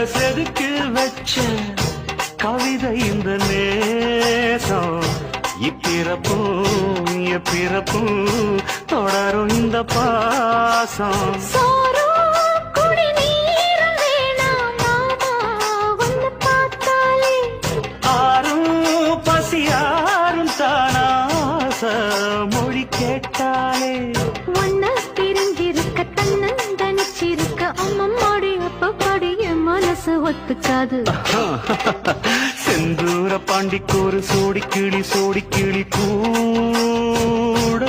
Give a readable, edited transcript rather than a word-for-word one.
செதுக்கி வச்ச கவிதை இந்த நேசம் இப்பிறப்பும் எப்பிறப்பும் தொடரும் இந்த பாசம் மொழி கேட்டாலே ஒன்ன பிரிஞ்சிருக்க தன்னந்தனிச்சிருக்க அம்மம்மாடி அப்பப்படிய மனசு ஒத்துக்காது செந்தூர பாண்டிக்கு ஒரு சோடி கிளி கூட